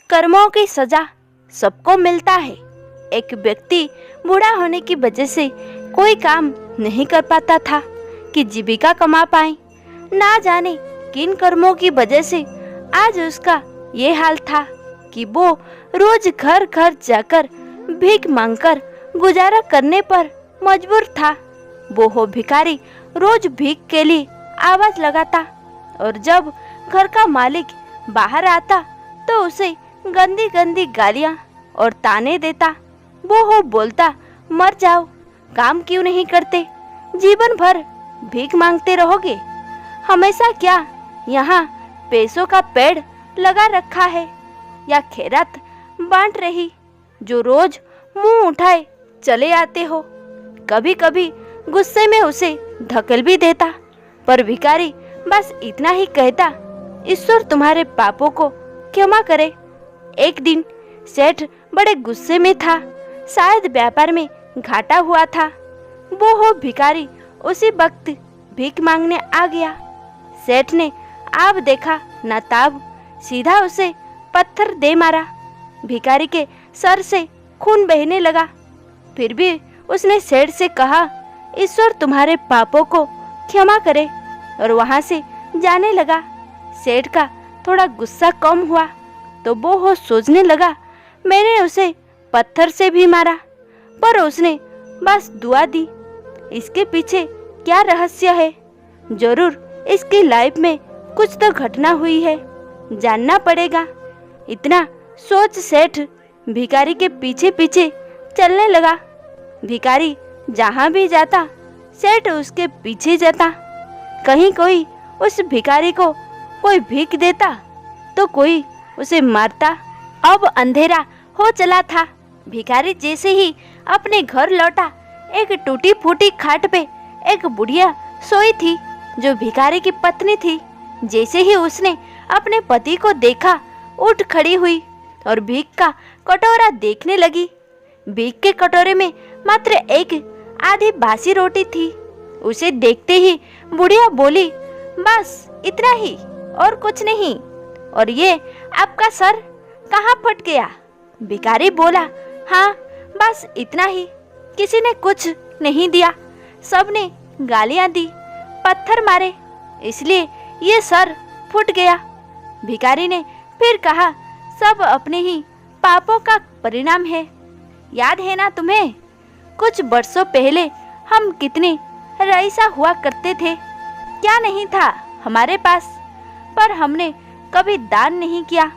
कर्मों की सजा सबको मिलता है। एक व्यक्ति बूढ़ा होने की वजह से कोई काम नहीं कर पाता था कि जीविका कमा पाए। ना जाने किन कर्मों की वजह से आज उसका ये हाल था कि वो रोज घर घर जाकर भीख मांगकर गुजारा करने पर मजबूर था। वो भिखारी रोज भीख के लिए आवाज लगाता और जब घर का मालिक बाहर आता तो उसे गंदी गंदी गालियां और ताने देता। वो बोलता, मर जाओ, काम क्यों नहीं करते, जीवन भर भीख मांगते रहोगे, हमेशा क्या यहाँ पैसों का पेड़ लगा रखा है या खैरात बांट रही जो रोज मुंह उठाए चले आते हो। कभी कभी गुस्से में उसे धकेल भी देता, पर भिखारी बस इतना ही कहता, ईश्वर तुम्हारे पापों को क्षमा करे। एक दिन सेठ बड़े गुस्से में था, शायद व्यापार में घाटा हुआ था। वो भिखारी उसी वक्त भीख मांगने आ गया। सेठ ने आप देखा ना ताब सीधा उसे पत्थर दे मारा। भिखारी के सर से खून बहने लगा। फिर भी उसने सेठ से कहा, ईश्वर तुम्हारे पापों को क्षमा करे, और वहां से जाने लगा। सेठ का थोड़ा गुस्सा कम हुआ तो वो सोचने लगा, मैंने उसे पत्थर से भी मारा पर उसने बस दुआ दी। इसके पीछे क्या रहस्य है? जरूर इसकी लाइफ में कुछ तो घटना हुई है, जानना पड़ेगा। इतना सोच सेठ भिखारी के पीछे पीछे चलने लगा। भिखारी जहाँ भी जाता सेठ उसके पीछे जाता। कहीं कोई उस भिखारी को कोई भीख देता तो कोई उसे मारता। अब अंधेरा हो चला था। भिखारी जैसे ही अपने घर लौटा, एक टूटी फूटी खाट पे एक बुढ़िया सोई थी जो भिखारी की पत्नी थी। जैसे ही उसने अपने पति को देखा, उठ खड़ी हुई और भीख का कटोरा देखने लगी। भीख के कटोरे में मात्र एक आधी बासी रोटी थी। उसे देखते ही बुढ़िया बोली, बस इतना ही और कुछ नहीं, और ये आपका सर कहाँ फट गया? भिखारी बोला, हाँ बस इतना ही, किसी ने कुछ नहीं दिया, सबने गालियां दी, पत्थर मारे, इसलिए ये सर फूट गया। भिखारी ने फिर कहा, सब अपने ही पापों का परिणाम है। याद है ना तुम्हें, कुछ वर्षों पहले हम कितने रईसा हुआ करते थे, क्या नहीं था हमारे पास, पर हमने कभी दान नहीं किया।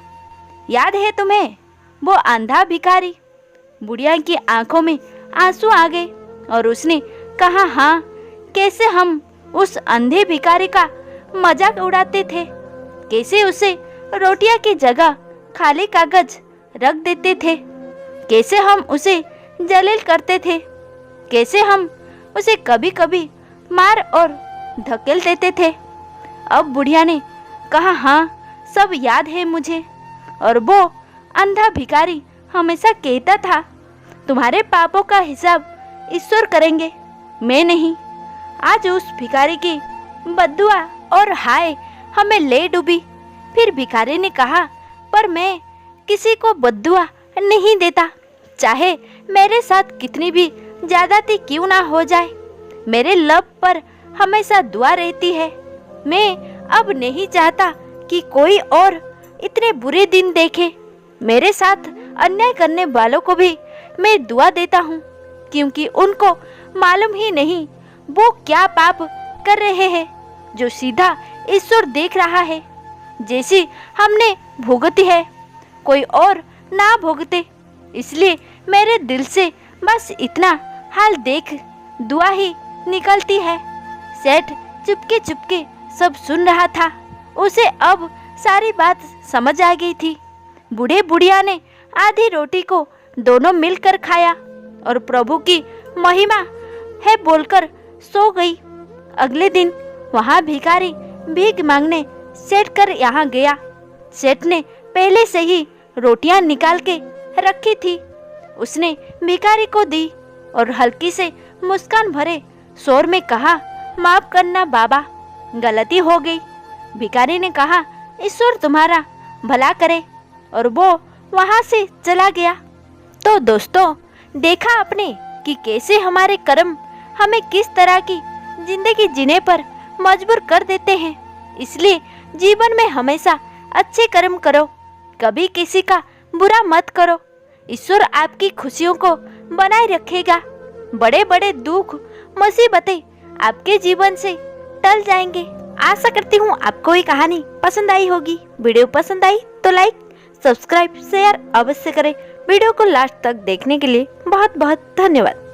याद है तुम्हें वो अंधा भिखारी? बुढ़िया की आंखों में आंसू आ गए और उसने कहा, हाँ, कैसे हम उस अंधे भिखारी का मजाक उड़ाते थे, कैसे उसे रोटियां की जगह खाली कागज रख देते थे, कैसे हम उसे जलील करते थे, कैसे हम उसे कभी कभी मार और धकेल देते थे। अब बुढ़िया ने कहा, हाँ सब याद है मुझे। और वो अंधा भिखारी हमेशा कहता था, तुम्हारे पापों का हिसाब ईश्वर करेंगे, मैं नहीं। आज उस भिखारी की बद्दुआ और हाय हमें ले डूबी। फिर भिखारी ने कहा, पर मैं किसी को बद्दुआ नहीं देता, चाहे मेरे साथ कितनी भी ज्यादती क्यों ना हो जाए, मेरे लब पर हमेशा दुआ रहती है। मैं अब नहीं चाहता कि कोई और इतने बुरे दिन देखे। मेरे साथ अन्याय करने वालों को भी मैं दुआ देता हूँ, क्योंकि उनको मालूम ही नहीं वो क्या पाप कर रहे हैं जो सीधा ईश्वर देख रहा है। जैसी हमने भुगती है कोई और ना भुगते, इसलिए मेरे दिल से बस इतना हाल देख दुआ ही निकलती है। सेठ चुपके चुपके सब सुन रहा था। उसे अब सारी बात समझ आ गई थी। बूढ़े बुढ़िया ने आधी रोटी को दोनों मिलकर खाया और प्रभु की महिमा है बोलकर सो गई। अगले दिन वहाँ भिखारी भीख मांगने सेठ कर यहाँ गया। सेठ ने पहले से ही रोटियां निकाल के रखी थी। उसने भिखारी को दी और हल्की से मुस्कान भरे शोर में कहा, माफ करना बाबा, गलती हो गई। भिखारी ने कहा, ईश्वर तुम्हारा भला करे, और वो वहां से चला गया। तो दोस्तों, देखा आपने कि कैसे हमारे कर्म हमें किस तरह की जिंदगी जीने पर मजबूर कर देते हैं। इसलिए जीवन में हमेशा अच्छे कर्म करो, कभी किसी का बुरा मत करो। ईश्वर आपकी खुशियों को बनाए रखेगा। बड़े बड़े दुख मुसीबतें आपके जीवन से टल जाएंगे। आशा करती हूँ आपको ये कहानी पसंद आई होगी। वीडियो पसंद आई तो लाइक, सब्सक्राइब, शेयर अवश्य करें। वीडियो को लास्ट तक देखने के लिए बहुत बहुत धन्यवाद।